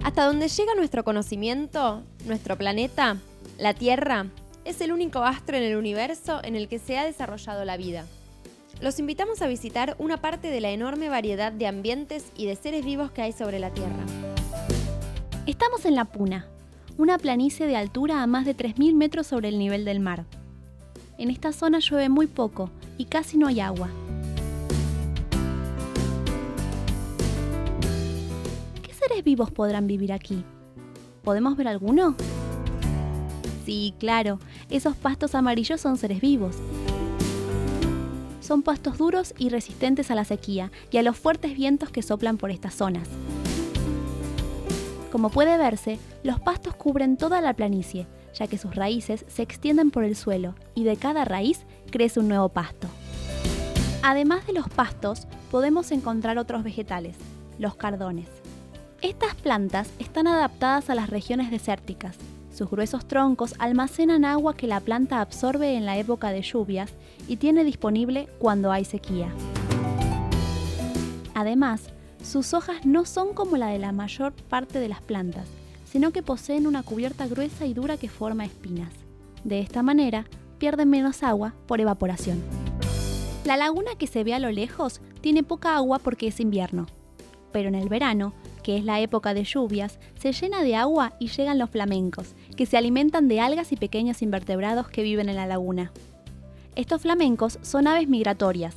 Hasta donde llega nuestro conocimiento, nuestro planeta, la Tierra, es el único astro en el universo en el que se ha desarrollado la vida. Los invitamos a visitar una parte de la enorme variedad de ambientes y de seres vivos que hay sobre la Tierra. Estamos en La Puna, una planicie de altura a más de 3.000 metros sobre el nivel del mar. En esta zona llueve muy poco y casi no hay agua. ¿Qué seres vivos podrán vivir aquí? ¿Podemos ver alguno? Sí, claro, esos pastos amarillos son seres vivos. Son pastos duros y resistentes a la sequía y a los fuertes vientos que soplan por estas zonas. Como puede verse, los pastos cubren toda la planicie, ya que sus raíces se extienden por el suelo y de cada raíz crece un nuevo pasto. Además de los pastos, podemos encontrar otros vegetales, los cardones. Estas plantas están adaptadas a las regiones desérticas. Sus gruesos troncos almacenan agua que la planta absorbe en la época de lluvias y tiene disponible cuando hay sequía. Además, sus hojas no son como la de la mayor parte de las plantas, sino que poseen una cubierta gruesa y dura que forma espinas. De esta manera, pierden menos agua por evaporación. La laguna que se ve a lo lejos tiene poca agua porque es invierno, pero en el verano, que es la época de lluvias, se llena de agua y llegan los flamencos, que se alimentan de algas y pequeños invertebrados que viven en la laguna. Estos flamencos son aves migratorias.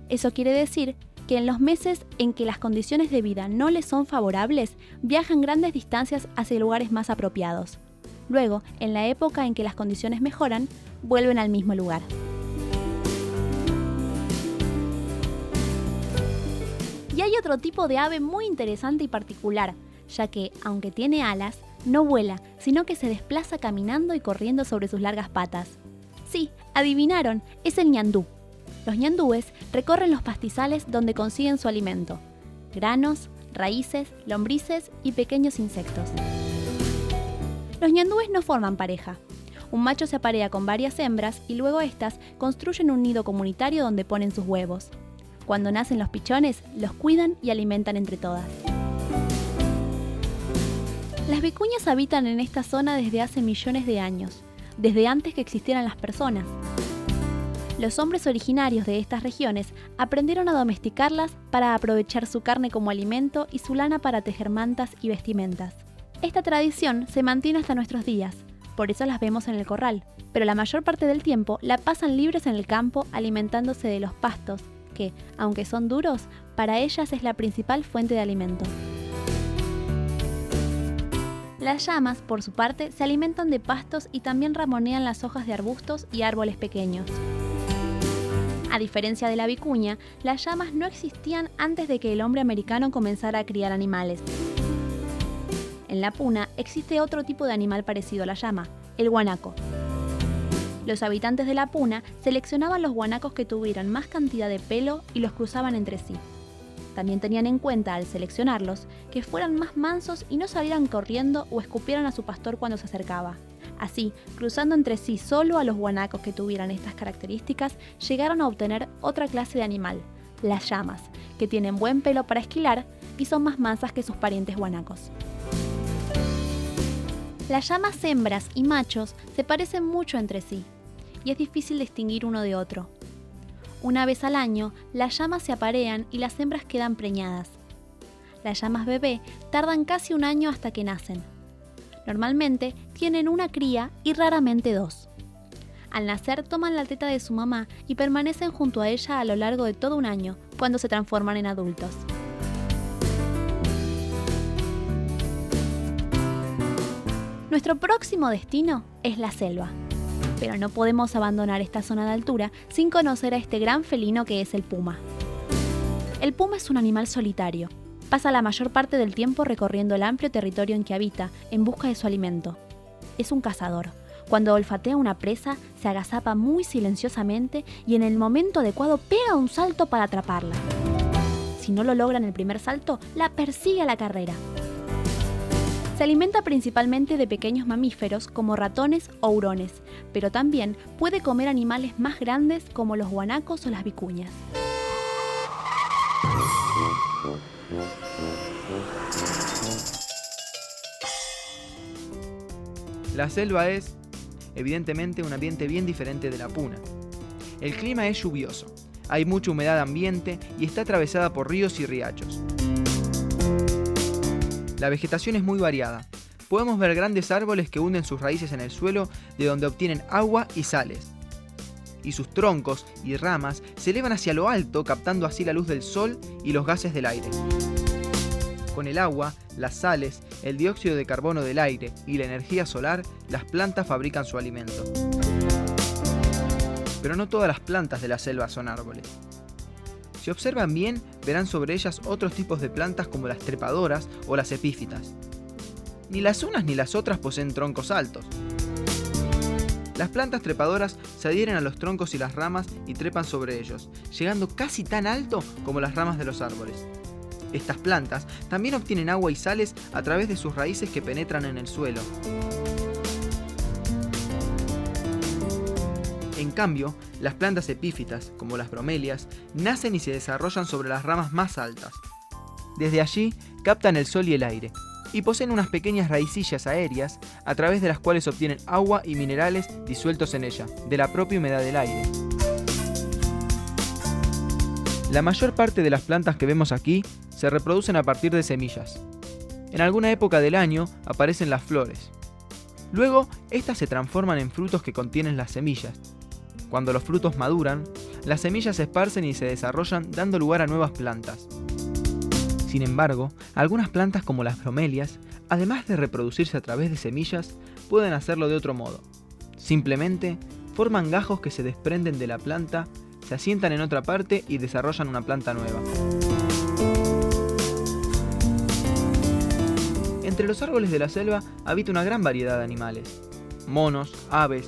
Eso quiere decir que en los meses en que las condiciones de vida no les son favorables, viajan grandes distancias hacia lugares más apropiados. Luego, en la época en que las condiciones mejoran, vuelven al mismo lugar. Y hay otro tipo de ave muy interesante y particular, ya que, aunque tiene alas, no vuela, sino que se desplaza caminando y corriendo sobre sus largas patas. Sí, adivinaron, es el ñandú. Los ñandúes recorren los pastizales donde consiguen su alimento: granos, raíces, lombrices y pequeños insectos. Los ñandúes no forman pareja. Un macho se aparea con varias hembras y luego éstas construyen un nido comunitario donde ponen sus huevos. Cuando nacen los pichones, los cuidan y alimentan entre todas. Las vicuñas habitan en esta zona desde hace millones de años, desde antes que existieran las personas. Los hombres originarios de estas regiones aprendieron a domesticarlas para aprovechar su carne como alimento y su lana para tejer mantas y vestimentas. Esta tradición se mantiene hasta nuestros días, por eso las vemos en el corral, pero la mayor parte del tiempo la pasan libres en el campo alimentándose de los pastos, que, aunque son duros, para ellas es la principal fuente de alimento. Las llamas, por su parte, se alimentan de pastos y también ramonean las hojas de arbustos y árboles pequeños. A diferencia de la vicuña, las llamas no existían antes de que el hombre americano comenzara a criar animales. En La Puna existe otro tipo de animal parecido a la llama, el guanaco. Los habitantes de La Puna seleccionaban los guanacos que tuvieran más cantidad de pelo y los cruzaban entre sí. También tenían en cuenta, al seleccionarlos, que fueran más mansos y no salieran corriendo o escupieran a su pastor cuando se acercaba. Así, cruzando entre sí solo a los guanacos que tuvieran estas características, llegaron a obtener otra clase de animal, las llamas, que tienen buen pelo para esquilar y son más mansas que sus parientes guanacos. Las llamas hembras y machos se parecen mucho entre sí, y es difícil distinguir uno de otro. Una vez al año, las llamas se aparean y las hembras quedan preñadas. Las llamas bebé tardan casi un año hasta que nacen. Normalmente tienen una cría y raramente dos. Al nacer toman la teta de su mamá y permanecen junto a ella a lo largo de todo un año, cuando se transforman en adultos. Nuestro próximo destino es la selva. Pero no podemos abandonar esta zona de altura sin conocer a este gran felino que es el puma. El puma es un animal solitario. Pasa la mayor parte del tiempo recorriendo el amplio territorio en que habita en busca de su alimento. Es un cazador. Cuando olfatea una presa, se agazapa muy silenciosamente y en el momento adecuado pega un salto para atraparla. Si no lo logra en el primer salto, la persigue a la carrera. Se alimenta principalmente de pequeños mamíferos como ratones o hurones, pero también puede comer animales más grandes como los guanacos o las vicuñas. La selva es, evidentemente, un ambiente bien diferente de la puna. El clima es lluvioso, hay mucha humedad ambiente y está atravesada por ríos y riachos. La vegetación es muy variada. Podemos ver grandes árboles que hunden sus raíces en el suelo, de donde obtienen agua y sales. Y sus troncos y ramas se elevan hacia lo alto, captando así la luz del sol y los gases del aire. Con el agua, las sales, el dióxido de carbono del aire y la energía solar, las plantas fabrican su alimento. Pero no todas las plantas de la selva son árboles. Si observan bien, verán sobre ellas otros tipos de plantas como las trepadoras o las epífitas. Ni las unas ni las otras poseen troncos altos. Las plantas trepadoras se adhieren a los troncos y las ramas y trepan sobre ellos, llegando casi tan alto como las ramas de los árboles. Estas plantas también obtienen agua y sales a través de sus raíces que penetran en el suelo. En cambio, las plantas epífitas, como las bromelias, nacen y se desarrollan sobre las ramas más altas. Desde allí captan el sol y el aire, y poseen unas pequeñas raicillas aéreas a través de las cuales obtienen agua y minerales disueltos en ella, de la propia humedad del aire. La mayor parte de las plantas que vemos aquí se reproducen a partir de semillas. En alguna época del año aparecen las flores. Luego, estas se transforman en frutos que contienen las semillas. Cuando los frutos maduran, las semillas se esparcen y se desarrollan, dando lugar a nuevas plantas. Sin embargo, algunas plantas como las bromelias, además de reproducirse a través de semillas, pueden hacerlo de otro modo. Simplemente, forman gajos que se desprenden de la planta, se asientan en otra parte y desarrollan una planta nueva. Entre los árboles de la selva habita una gran variedad de animales, monos, aves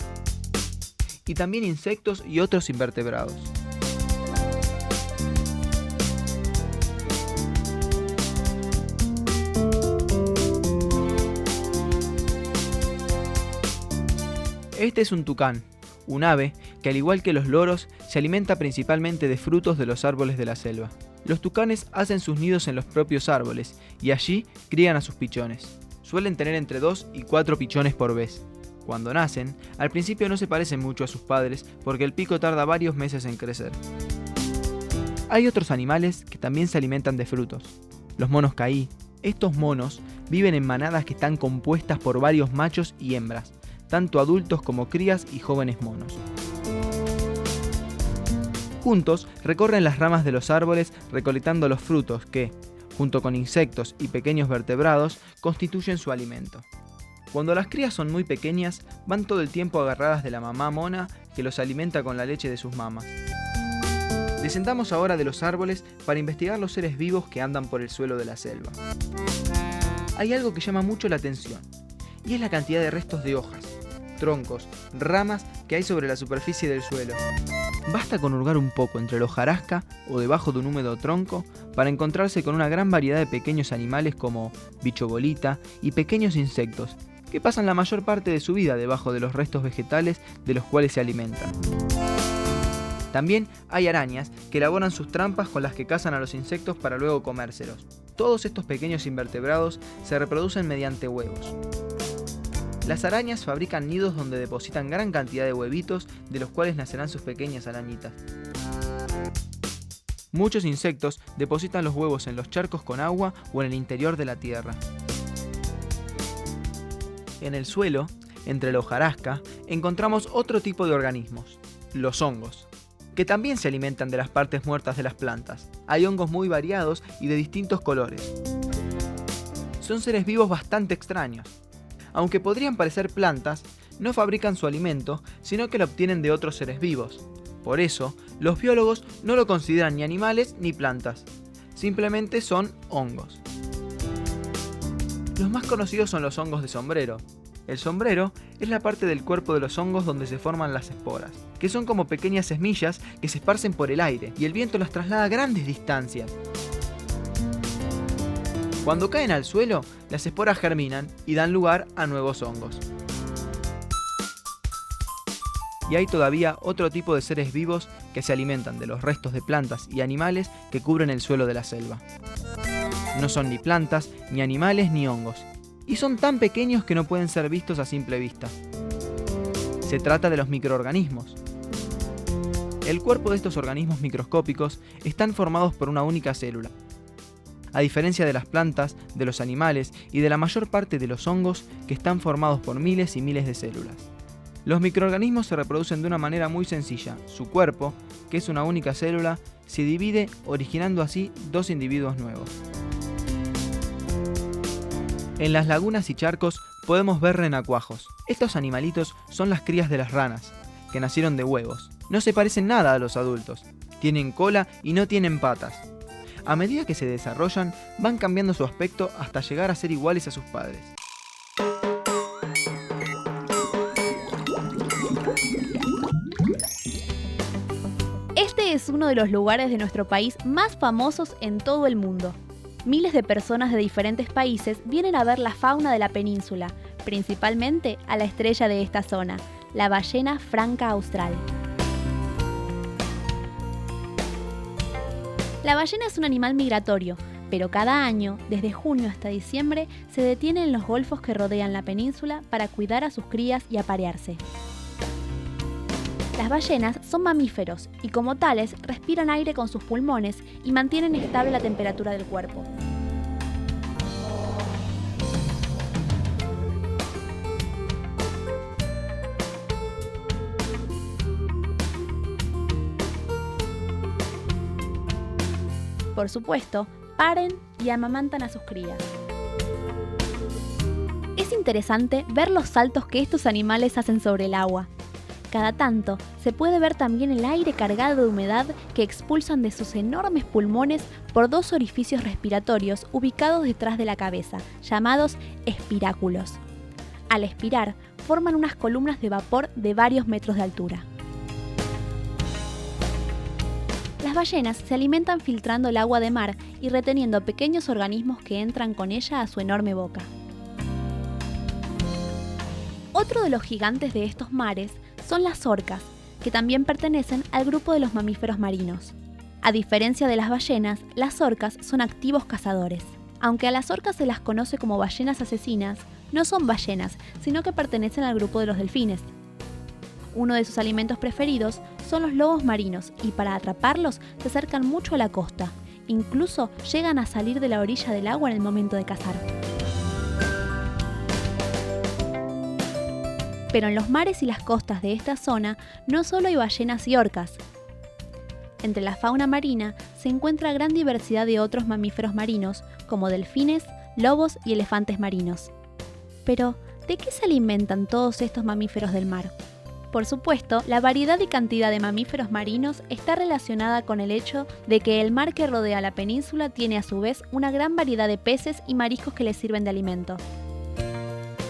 y también insectos y otros invertebrados. Este es un tucán, un ave que al igual que los loros se alimenta principalmente de frutos de los árboles de la selva. Los tucanes hacen sus nidos en los propios árboles y allí crían a sus pichones. Suelen tener entre 2 y 4 pichones por vez. Cuando nacen, al principio no se parecen mucho a sus padres porque el pico tarda varios meses en crecer. Hay otros animales que también se alimentan de frutos. Los monos caí. Estos monos viven en manadas que están compuestas por varios machos y hembras, tanto adultos como crías y jóvenes monos. Juntos recorren las ramas de los árboles recolectando los frutos que, junto con insectos y pequeños vertebrados, constituyen su alimento. Cuando las crías son muy pequeñas, van todo el tiempo agarradas de la mamá mona que los alimenta con la leche de sus mamas. Descendamos ahora de los árboles para investigar los seres vivos que andan por el suelo de la selva. Hay algo que llama mucho la atención, y es la cantidad de restos de hojas, troncos, ramas que hay sobre la superficie del suelo. Basta con hurgar un poco entre la hojarasca o debajo de un húmedo tronco para encontrarse con una gran variedad de pequeños animales como bicho bolita y pequeños insectos que pasan la mayor parte de su vida debajo de los restos vegetales de los cuales se alimentan. También hay arañas que elaboran sus trampas con las que cazan a los insectos para luego comérselos. Todos estos pequeños invertebrados se reproducen mediante huevos. Las arañas fabrican nidos donde depositan gran cantidad de huevitos de los cuales nacerán sus pequeñas arañitas. Muchos insectos depositan los huevos en los charcos con agua o en el interior de la tierra. En el suelo, entre la hojarasca, encontramos otro tipo de organismos, los hongos, que también se alimentan de las partes muertas de las plantas. Hay hongos muy variados y de distintos colores. Son seres vivos bastante extraños. Aunque podrían parecer plantas, no fabrican su alimento, sino que lo obtienen de otros seres vivos. Por eso, los biólogos no lo consideran ni animales ni plantas. Simplemente son hongos. Los más conocidos son los hongos de sombrero. El sombrero es la parte del cuerpo de los hongos donde se forman las esporas, que son como pequeñas semillas que se esparcen por el aire y el viento las traslada a grandes distancias. Cuando caen al suelo, las esporas germinan y dan lugar a nuevos hongos. Y hay todavía otro tipo de seres vivos que se alimentan de los restos de plantas y animales que cubren el suelo de la selva. No son ni plantas, ni animales, ni hongos. y son tan pequeños que no pueden ser vistos a simple vista. Se trata de los microorganismos. El cuerpo de estos organismos microscópicos están formados por una única célula. A diferencia de las plantas, de los animales y de la mayor parte de los hongos que están formados por miles y miles de células. Los microorganismos se reproducen de una manera muy sencilla. Su cuerpo, que es una única célula, se divide originando así dos individuos nuevos. En las lagunas y charcos podemos ver renacuajos. Estos animalitos son las crías de las ranas, que nacieron de huevos. No se parecen nada a los adultos. Tienen cola y no tienen patas. A medida que se desarrollan, van cambiando su aspecto hasta llegar a ser iguales a sus padres. Este es uno de los lugares de nuestro país más famosos en todo el mundo. Miles de personas de diferentes países vienen a ver la fauna de la península, principalmente a la estrella de esta zona, la ballena franca austral. La ballena es un animal migratorio, pero cada año, desde junio hasta diciembre, se detiene en los golfos que rodean la península para cuidar a sus crías y aparearse. Las ballenas son mamíferos y como tales respiran aire con sus pulmones y mantienen estable la temperatura del cuerpo. Por supuesto, paren y amamantan a sus crías. Es interesante ver los saltos que estos animales hacen sobre el agua. Cada tanto se puede ver también el aire cargado de humedad que expulsan de sus enormes pulmones por dos orificios respiratorios ubicados detrás de la cabeza, llamados espiráculos. Al expirar, forman unas columnas de vapor de varios metros de altura. Las ballenas se alimentan filtrando el agua de mar y reteniendo pequeños organismos que entran con ella a su enorme boca. Otro de los gigantes de estos mares son las orcas, que también pertenecen al grupo de los mamíferos marinos. A diferencia de las ballenas, las orcas son activos cazadores. Aunque a las orcas se las conoce como ballenas asesinas, no son ballenas, sino que pertenecen al grupo de los delfines. Uno de sus alimentos preferidos son los lobos marinos y para atraparlos se acercan mucho a la costa. Incluso llegan a salir de la orilla del agua en el momento de cazar. Pero en los mares y las costas de esta zona no solo hay ballenas y orcas. Entre la fauna marina se encuentra gran diversidad de otros mamíferos marinos, como delfines, lobos y elefantes marinos. Pero, ¿de qué se alimentan todos estos mamíferos del mar? Por supuesto, la variedad y cantidad de mamíferos marinos está relacionada con el hecho de que el mar que rodea la península tiene a su vez una gran variedad de peces y mariscos que les sirven de alimento.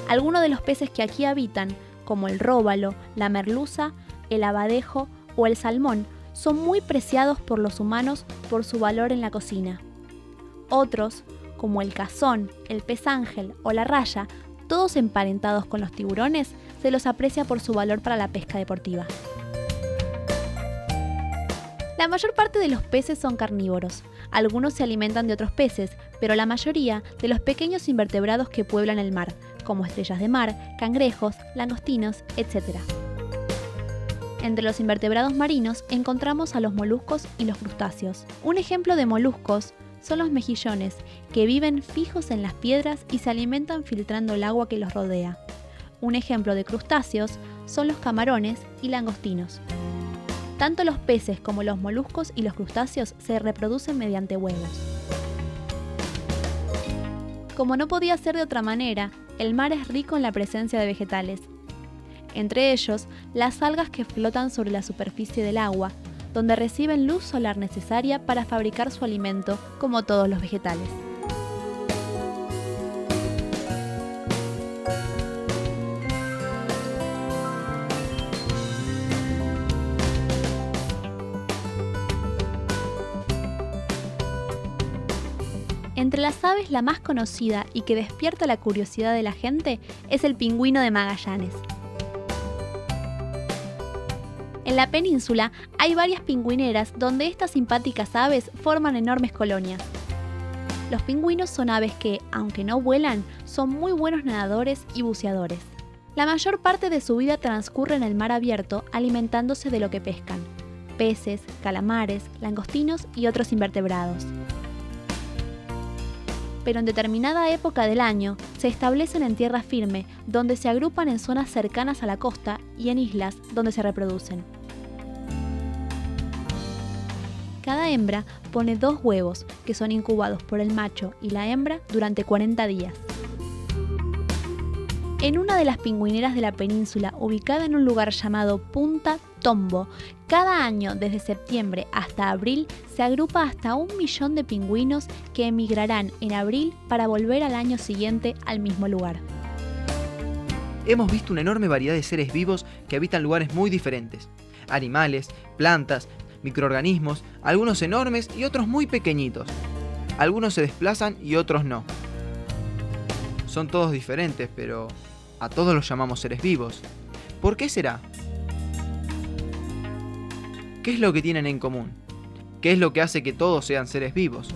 Algunos de los peces que aquí habitan, como el róbalo, la merluza, el abadejo o el salmón, son muy preciados por los humanos por su valor en la cocina. Otros, como el cazón, el pez ángel o la raya, todos emparentados con los tiburones, se los aprecia por su valor para la pesca deportiva. La mayor parte de los peces son carnívoros. Algunos se alimentan de otros peces, pero la mayoría de los pequeños invertebrados que pueblan el mar, como estrellas de mar, cangrejos, langostinos, etc. Entre los invertebrados marinos encontramos a los moluscos y los crustáceos. Un ejemplo de moluscos son los mejillones, que viven fijos en las piedras y se alimentan filtrando el agua que los rodea. Un ejemplo de crustáceos son los camarones y langostinos. Tanto los peces como los moluscos y los crustáceos se reproducen mediante huevos. Como no podía ser de otra manera, el mar es rico en la presencia de vegetales. Entre ellos, las algas que flotan sobre la superficie del agua, donde reciben luz solar necesaria para fabricar su alimento, como todos los vegetales. Entre las aves, la más conocida y que despierta la curiosidad de la gente es el pingüino de Magallanes. En la península hay varias pingüineras donde estas simpáticas aves forman enormes colonias. Los pingüinos son aves que, aunque no vuelan, son muy buenos nadadores y buceadores. La mayor parte de su vida transcurre en el mar abierto alimentándose de lo que pescan: peces, calamares, langostinos y otros invertebrados. Pero en determinada época del año se establecen en tierra firme, donde se agrupan en zonas cercanas a la costa y en islas donde se reproducen. Cada hembra pone 2 huevos, que son incubados por el macho y la hembra durante 40 días. En una de las pingüineras de la península, ubicada en un lugar llamado Punta Tombo, cada año desde septiembre hasta abril se agrupa hasta 1 millón de pingüinos que emigrarán en abril para volver al año siguiente al mismo lugar. Hemos visto una enorme variedad de seres vivos que habitan lugares muy diferentes. Animales, plantas, microorganismos, algunos enormes y otros muy pequeñitos. Algunos se desplazan y otros no. Son todos diferentes, pero a todos los llamamos seres vivos. ¿Por qué será? ¿Qué es lo que tienen en común? ¿Qué es lo que hace que todos sean seres vivos?